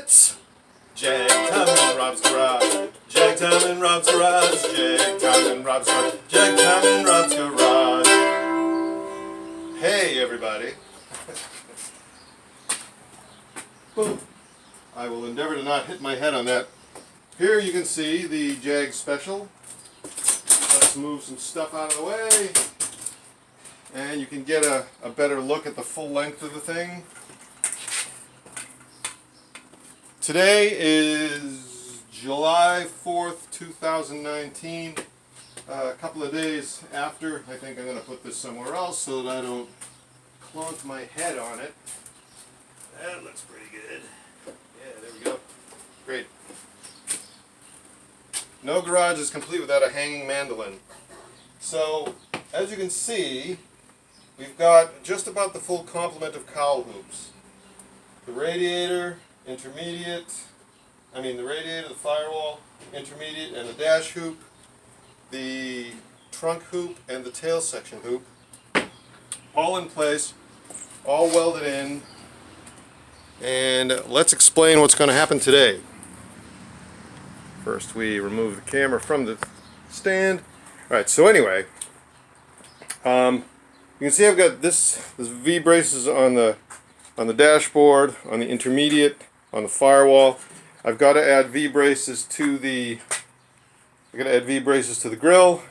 It's Jag Time in Robb's garage. Jag Time in Robb's garage. Jag Time in Robb's garage. Jag Time in Robb's garage. Hey everybody. Boom. I will endeavor to not hit my head on that. Here you can see the Jag Special. Let's move some stuff out of the way. And you can get a better look at the full length of the thing. Today is July 4th, 2019. A couple of days after. I think I'm going to put this somewhere else so that I don't clunk my head on it. That looks pretty good. Yeah, there we go. Great. No garage is complete without a hanging mandolin. So, as you can see, we've got just about the full complement of cowl hoops. The radiator, the radiator, the firewall, intermediate, and the dash hoop, the trunk hoop, and the tail section hoop, all in place, all welded in. And let's explain what's going to happen today. First, we remove the camera from the stand. All right. So anyway, you can see I've got this V braces on the dashboard, on the intermediate, on the firewall. I've got to add V braces to the grill,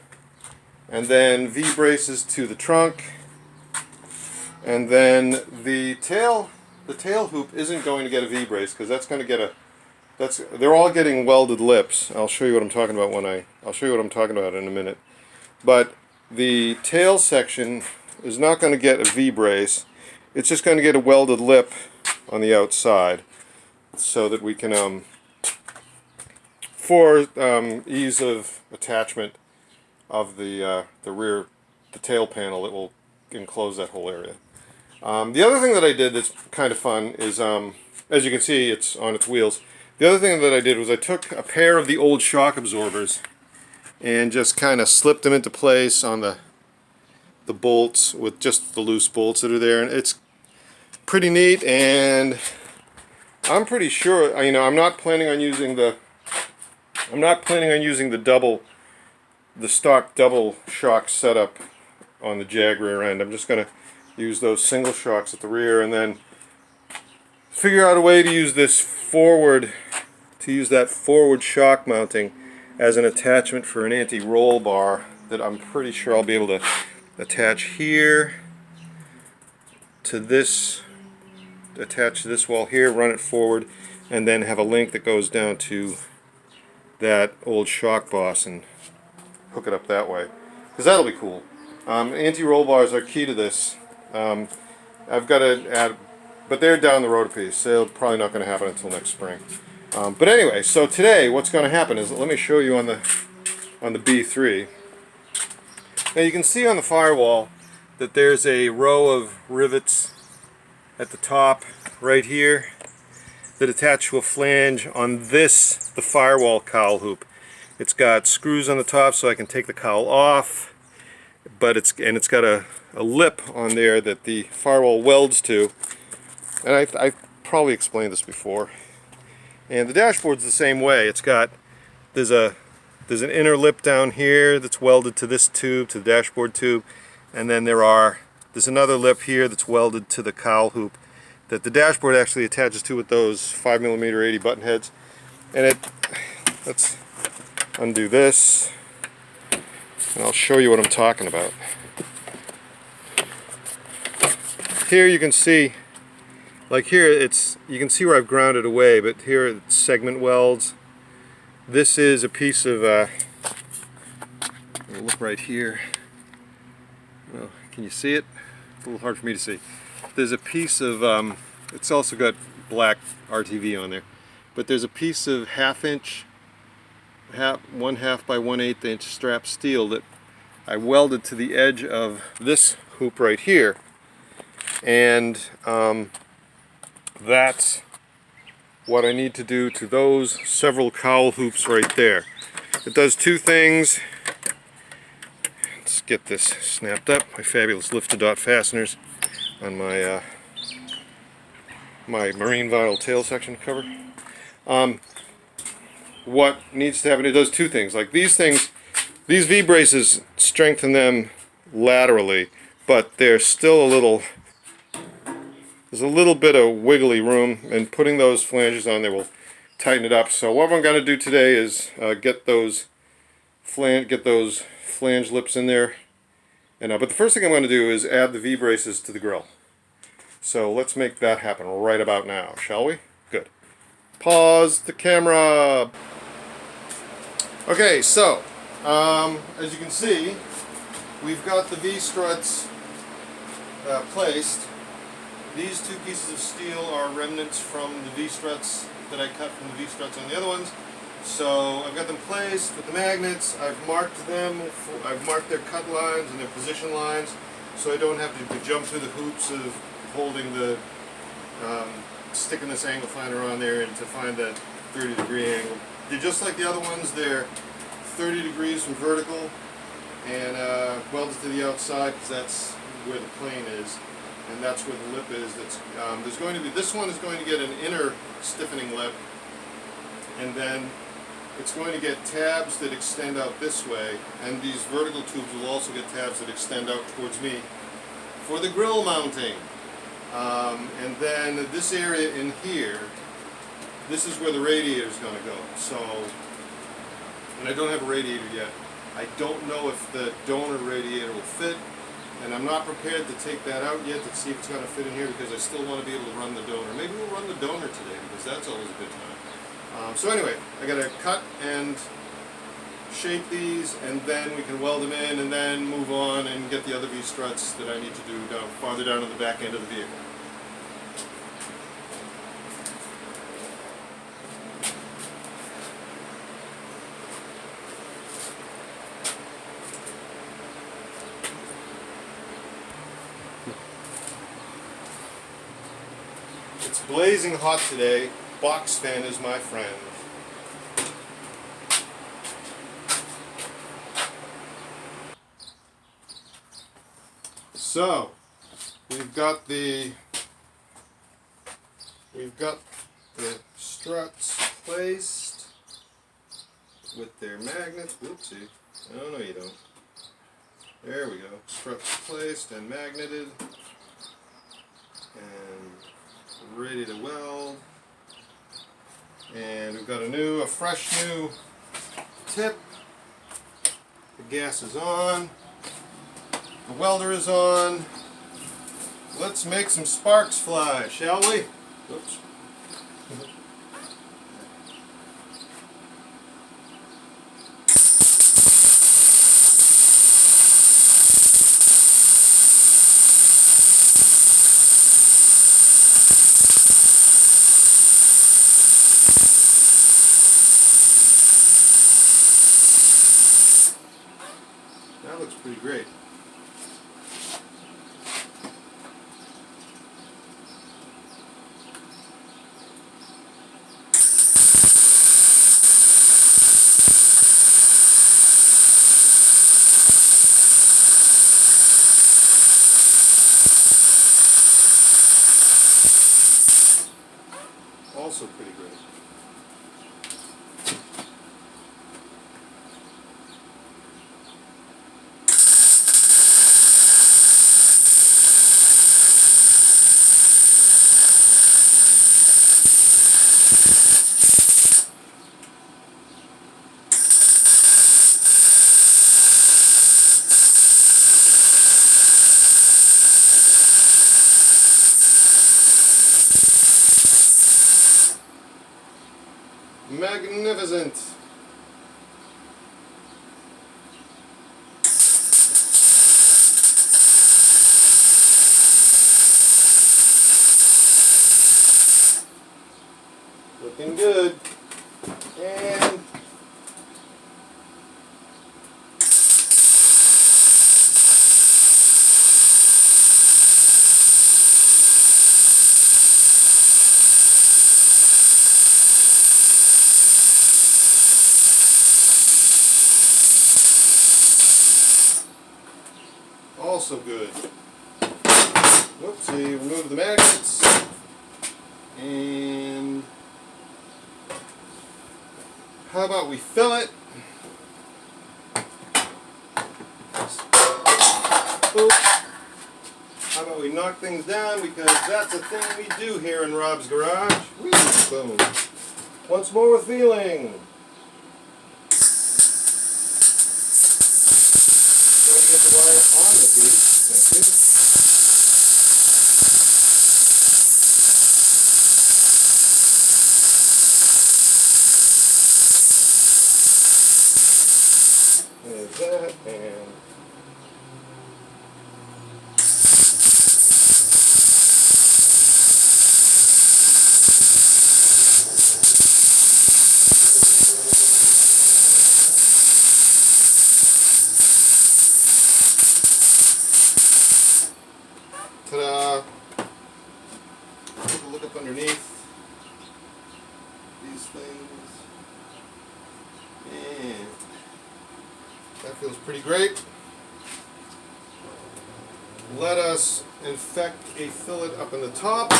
and then V braces to the trunk, and then the tail hoop isn't going to get a V brace because that's going to get they're all getting welded lips. I'll show you what I'm talking about I'll show you what I'm talking about in a minute. But the tail section is not going to get a V brace. It's just going to get a welded lip on the outside, so that we can, for ease of attachment of the tail panel, it will enclose that whole area. The other thing that I did that's kind of fun is, as you can see, it's on its wheels. The other thing that I did was I took a pair of the old shock absorbers and just kind of slipped them into place on the bolts with just the loose bolts that are there, and it's pretty neat. And I'm pretty sure, I'm not planning on using the stock double shock setup on the Jag rear end. I'm just going to use those single shocks at the rear, and then figure out a way to use that forward shock mounting as an attachment for an anti-roll bar that I'm pretty sure I'll be able to attach here to this, attach to this wall here, run it forward, and then have a link that goes down to that old shock boss and hook it up that way, because that'll be cool. Anti-roll bars are key to this. I've got to add, but they're down the road a piece, so probably not going to happen until next spring. But anyway, so today what's going to happen is, let me show you on the B3. Now you can see on the firewall that there's a row of rivets at the top right here that attach to a flange on the firewall cowl hoop. It's got screws on the top so I can take the cowl off, but it's got a lip on there that the firewall welds to, and I've probably explained this before. And the dashboard's the same way. There's an inner lip down here that's welded to this tube, to the dashboard tube, and then there's another lip here that's welded to the cowl hoop that the dashboard actually attaches to with those 5mm 80 button heads. And let's undo this, and I'll show you what I'm talking about. Here you can see, like here, you can see where I've grounded away, but here it's segment welds. This is a piece of, look right here. Oh, can you see it? It's a little hard for me to see. There's a piece of, it's also got black RTV on there, but there's a piece of 1/2 inch by 1/8 inch strap steel that I welded to the edge of this hoop right here, and that's what I need to do to those several cowl hoops right there. It does two things. Let's get this snapped up. My fabulous lift-to-dot fasteners on my my marine vinyl tail section cover. What needs to happen, it does two things. Like these things, these V-braces strengthen them laterally, but there's still there's a little bit of wiggly room, and putting those flanges on there will tighten it up. So what I'm going to do today is get those flange lips in there. And but the first thing I'm going to do is add the V-braces to the grill. So let's make that happen right about now, shall we? Good. Pause the camera. Okay, so as you can see, we've got the V-struts placed. These two pieces of steel are remnants from the V-struts that I cut from the V-struts on the other ones. So I've got them placed with the magnets. I've marked them. I've marked their cut lines and their position lines, so I don't have to jump through the hoops of holding the sticking this angle finder on there and to find that 30-degree angle. They're just like the other ones. They're 30 degrees from vertical and welded to the outside because that's where the plane is, and that's where the lip is. That's there's going to be, this one is going to get an inner stiffening lip, and then it's going to get tabs that extend out this way, and these vertical tubes will also get tabs that extend out towards me for the grill mounting. And then this area in here, this is where the radiator is going to go. So, and I don't have a radiator yet. I don't know if the donor radiator will fit, and I'm not prepared to take that out yet to see if it's going to fit in here because I still want to be able to run the donor. Maybe we'll run the donor today because that's always a good time. So anyway, I got to cut and shape these, and then we can weld them in, and then move on and get the other V-struts that I need to do farther down on the back end of the vehicle. It's blazing hot today. Box fan is my friend. So, we've got the struts placed with their magnets. Oopsie. Oh no, you don't. There we go. Struts placed and magneted and ready to weld. And we've got a fresh new tip. The gas is on. The welder is on. Let's make some sparks fly, shall we? Oops. That looks pretty great. Also pretty great. Magnificent. Looking good. And also good. Whoopsie, remove the magnets. how about we fill it? Oops. How about we knock things down, because that's a thing we do here in Robb's garage. Whee! Boom. Once more with feeling. Trying to get the wire on the piece. Thank you. There's that, and ta-da! Take a look up underneath these things. And that feels pretty great. Let us infect a fillet up in the top.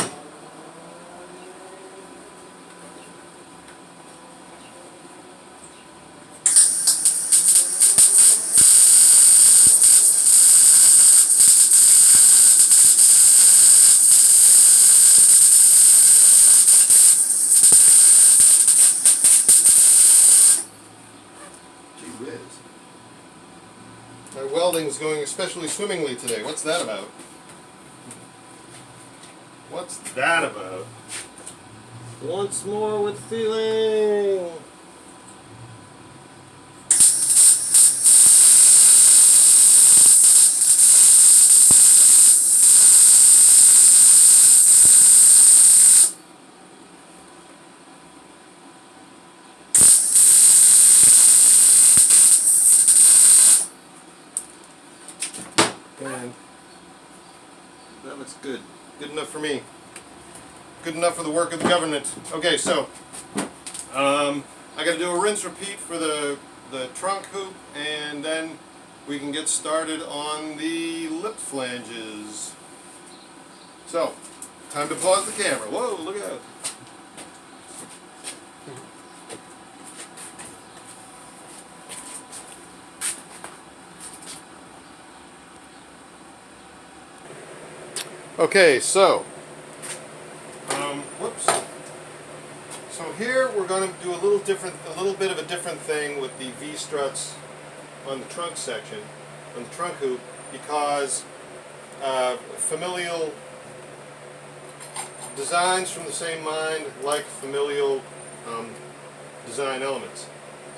My welding's going especially swimmingly today. What's that about? What's that about? Once more with feeling. And that looks good. Good enough for me. Good enough for the work of the government. Okay, so I got to do a rinse repeat for the trunk hoop, and then we can get started on the lip flanges. So, time to pause the camera. Whoa, look out. Okay, so, whoops. So here we're going to do a little bit of a different thing with the V-struts on the trunk section, on the trunk hoop, because familial designs from the same mind like familial design elements.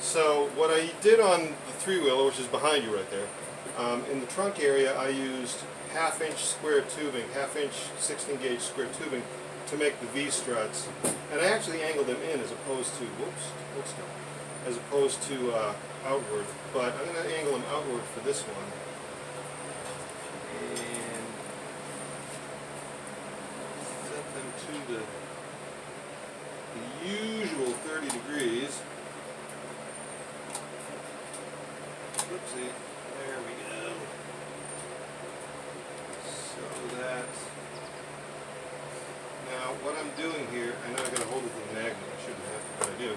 So what I did on the three-wheeler, which is behind you right there, in the trunk area I used half-inch square tubing, half-inch 16-gauge square tubing to make the V-struts, and I actually angled them in as opposed to, as opposed to outward, but I'm going to angle them outward for this one, and set them to the usual 30 degrees. Whoopsie, there we go. So that, now what I'm doing here, I know I got to hold it with a magnet, I shouldn't have to, but I do.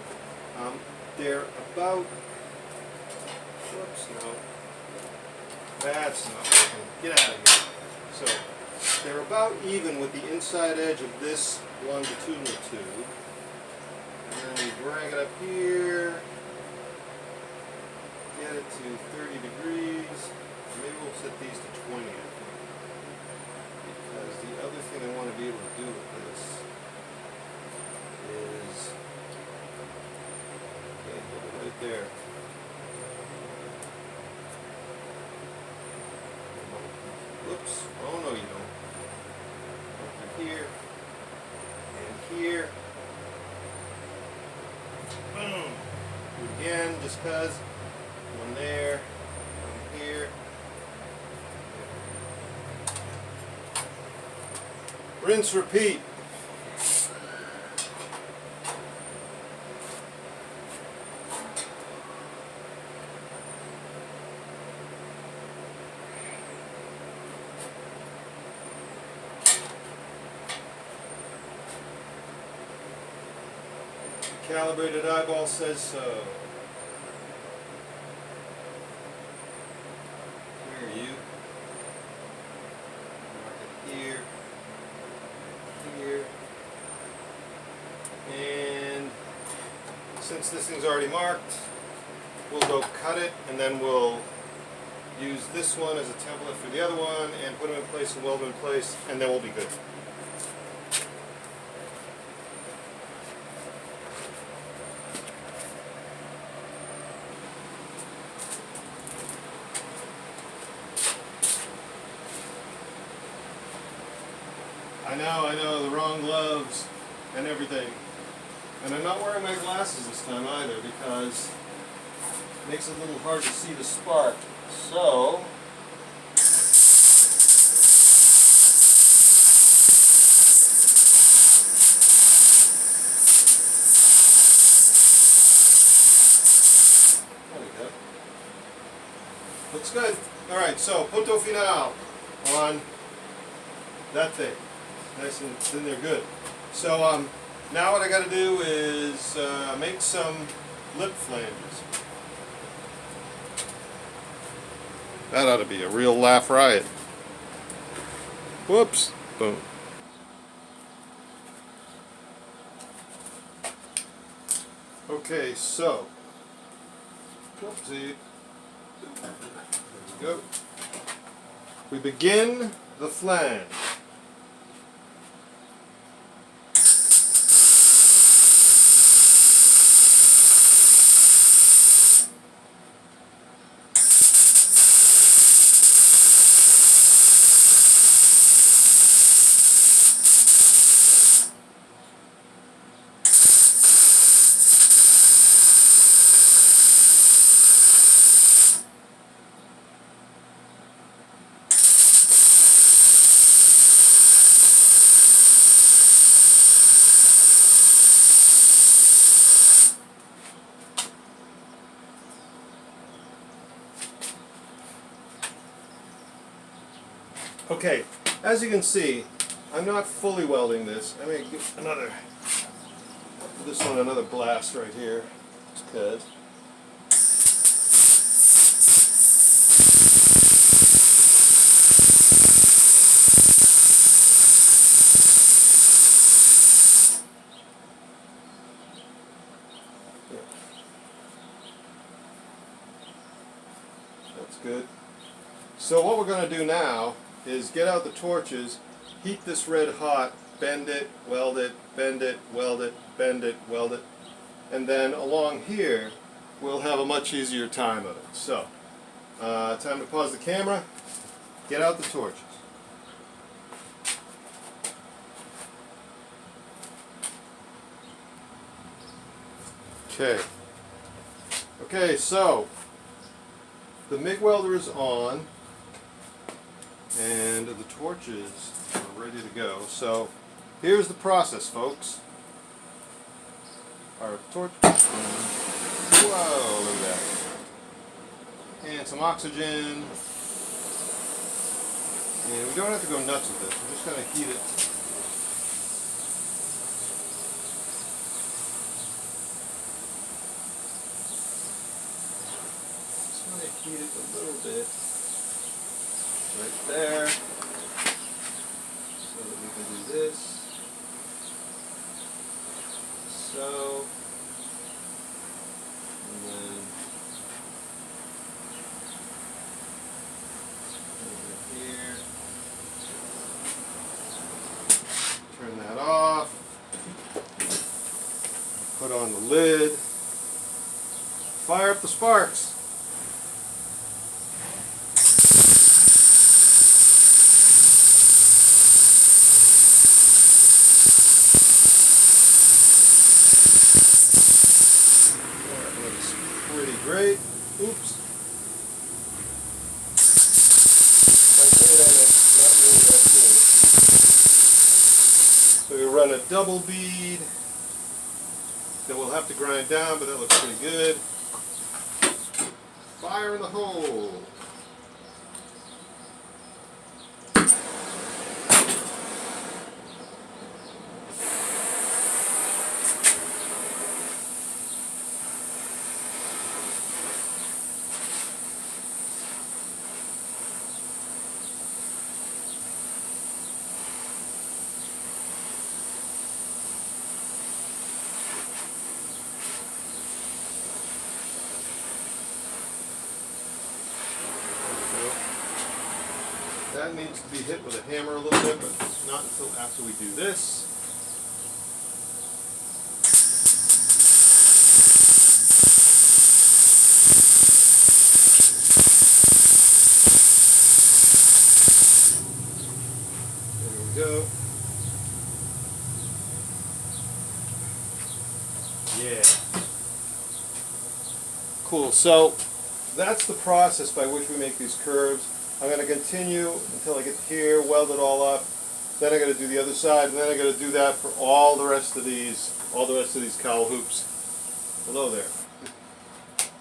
They're about, whoops, no, that's not working, get out of here. So, they're about even with the inside edge of this longitudinal tube. And then we drag it up here, get it to 30 degrees, maybe we'll set these to 20, I think. Because the other thing I want to be able to do with this is, okay, hold it right there. Whoops, oh no you don't. Over here, and here. Boom. Do it again, just cause. One there, one here. Rinse, repeat. Calibrated eyeball says so. Where are you? Mark it here. Here. And since this thing's already marked, we'll go cut it, and then we'll use this one as a template for the other one and put them in place and weld them in place, and then we'll be good. I know, the wrong gloves and everything. And I'm not wearing my glasses this time either because it makes it a little hard to see the spark. So, there we go. Looks good. Alright, so punto final on that thing. Nice and in there, good. So now what I got to do is make some lip flanges. That ought to be a real laugh riot. Whoops. Boom. Okay, so whoopsie. There we go. We begin the flange. Okay, as you can see, I'm not fully welding this. I may give this one another blast right here. It's good. That's good. So what we're going to do now is get out the torches, heat this red hot, bend it, weld it, bend it, weld it, bend it, weld it, and then along here we'll have a much easier time of it. So, time to pause the camera, get out the torches. Okay, so the MIG welder is on and the torches are ready to go. So here's the process, folks. Our torch. Whoa, look at that. And some oxygen. And we don't have to go nuts with this. We're just going to heat it. Just going to heat it a little bit. Right there, so that we can do this, so, and then over here, turn that off, put on the lid, fire up the sparks. Great. Oops. So we run a double bead that we'll have to grind down, but that looks pretty good. Fire in the hole. that needs to be hit with a hammer a little bit, but not until after we do this. There we go. Yeah. Cool. So that's the process by which we make these curves. I'm going to continue until I get here, weld it all up. Then I'm going to do the other side, and then I'm going to do that for all the rest of these cowl hoops. Hello there.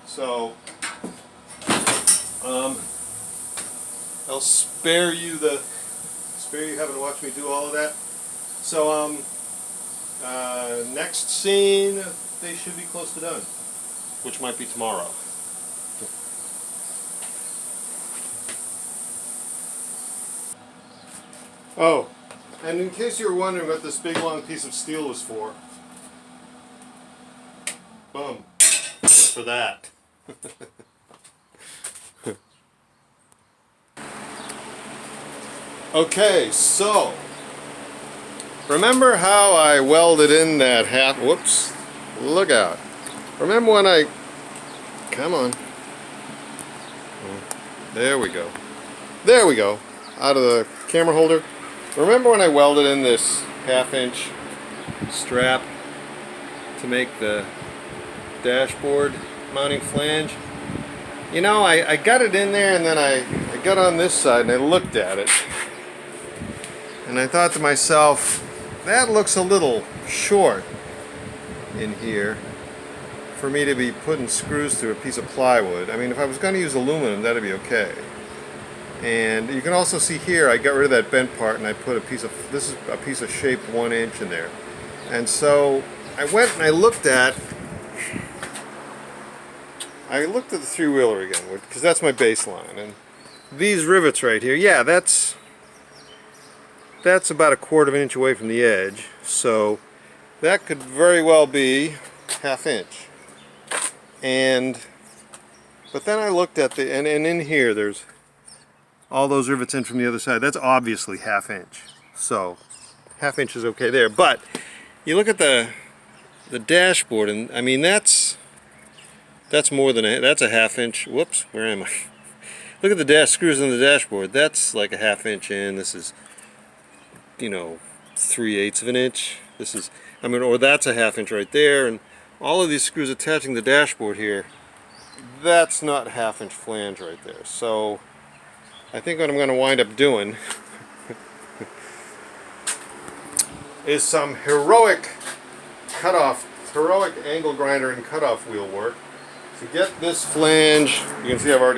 So I'll spare you having to watch me do all of that. So next scene, they should be close to done, which might be tomorrow. Oh, and in case you were wondering what this big long piece of steel was for, boom, for that. Okay, so remember how I welded in that half, whoops, look out. Remember when I, come on, there we go, out of the camera holder. Remember when I welded in this 1/2-inch strap to make the dashboard mounting flange? You know, I got it in there, and then I got on this side and I looked at it. And I thought to myself, that looks a little short in here for me to be putting screws through a piece of plywood. I mean, if I was going to use aluminum, that'd be okay. And you can also see here, I got rid of that bent part and I put this is a piece of shaped 1 inch in there. And so I went and I looked at the 3-wheeler again, because that's my baseline. And these rivets right here, yeah, that's about 1/4 inch away from the edge. So that could very well be 1/2 inch. But then I looked at and in here there's all those rivets in from the other side. That's obviously 1/2 inch. So 1/2 inch is okay there. But you look at the dashboard, and I mean that's more than that's a 1/2 inch. Whoops, where am I? Look at the screws on the dashboard. That's like a 1/2 inch in. This is, you know, 3/8 of an inch. This is, I mean, or that's a 1/2 inch right there, and all of these screws attaching the dashboard here, that's not 1/2 inch flange right there. So I think what I'm going to wind up doing is some heroic angle grinder and cutoff wheel work to get this flange. You can see I've already